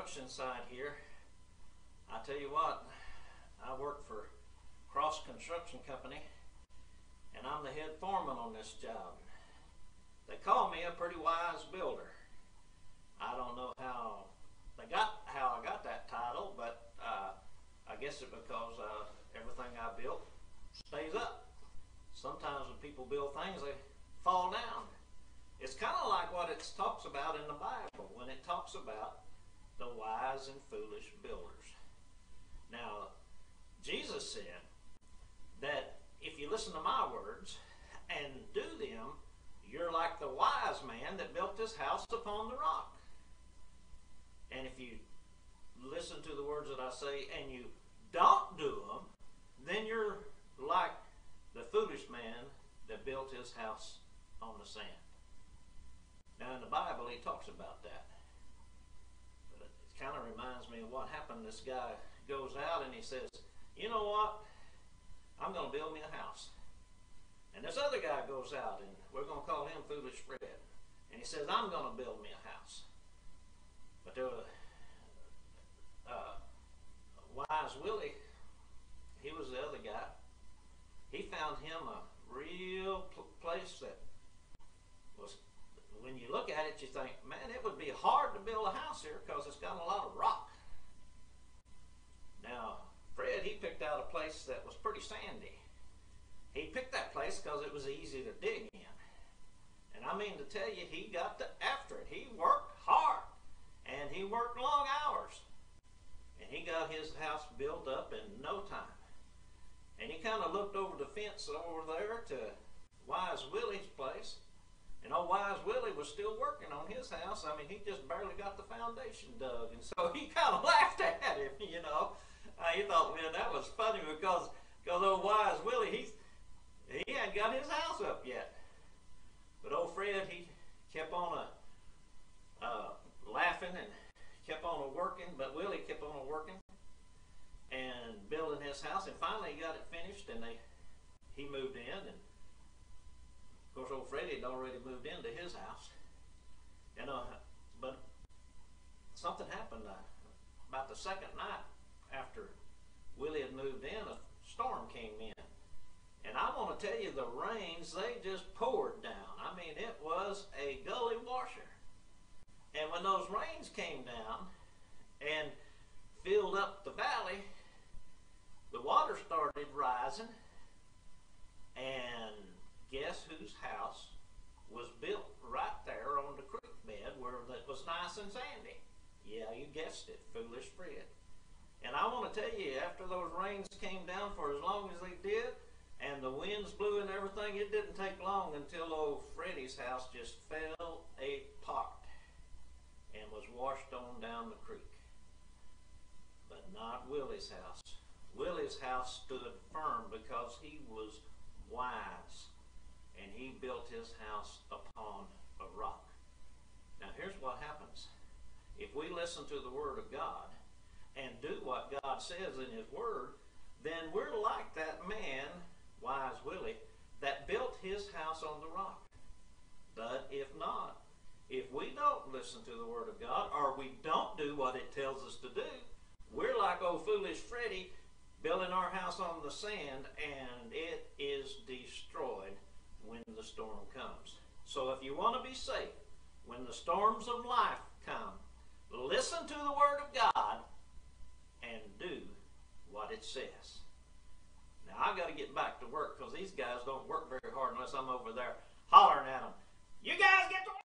construction site here. I tell you what, I work for Cross Construction Company, and I'm the head foreman on this job. They call me a pretty wise builder. I don't know how I got that title, but I guess it's because everything I built stays up. Sometimes when people build things, they fall down. It's kind of like what it talks about in the Bible when it talks about the wise and foolish builders. Now, Jesus said that if you listen to my words and do them, you're like the wise man that built his house upon the rock. And if you listen to the words that I say and you don't do them, then you're like the foolish man that built his house on the sand. Now in the Bible he talks about that. But it kind of reminds me of what happened. This guy goes out and he says, you know what? I'm going to build me a house. And this other guy goes out, and we're going to call him Foolish Fred. And he says, I'm going to build me a house. But Wise Willie, he was the other guy. He found him a real place that was, when you look at it, you think, man, it would be hard to build a house here because it's got a lot of rock. Now, Fred, he picked out a place that was pretty sandy. He picked that place because it was easy to dig in. And I mean to tell you, he got after it. He worked hard, and he worked long hours. And he got his house built up in no time. And he kind of looked over the fence over there to Wise Willie's place. And old Wise Willie was still working on his house. I mean, he just barely got the foundation dug. And so he kind of laughed at him, you know. He thought, man, that was funny because old Wise Willie, he hadn't got his house up yet. But old Fred, he kept on laughing and kept on working. But Willie kept on working and building his house. And finally he got it finished, and he moved in. And of course, old Freddie had already moved into his house. But something happened about the second night after Willie had moved in. A storm came in. And I want to tell you, the rains, they just poured down. I mean, it was a gully washer. And when those rains came down and filled up the valley, the water started rising. And guess whose house was built right there on the creek bed where it was nice and sandy? Yeah, you guessed it, Foolish Fred. And I want to tell you, after those rains came down for as long as they did, and the winds blew and everything, it didn't take long until old Freddie's house just fell apart and was washed on down the creek. But not Willie's house. Willie's house stood firm because he was wise, and he built his house upon a rock. Now here's what happens. If we listen to the Word of God and do what God says in His Word, then we're like that man, Wise Willie, that built his house on the rock. But if not, if we don't listen to the Word of God, or we don't do what it tells us to do, we're like old Foolish Freddie building our house on the sand, and it is destroyed when the storm comes. So if you want to be safe when the storms of life come, listen to the Word of God and do what it says. Now I've got to get back to work because these guys don't work very hard unless I'm over there hollering at them. You guys get to work!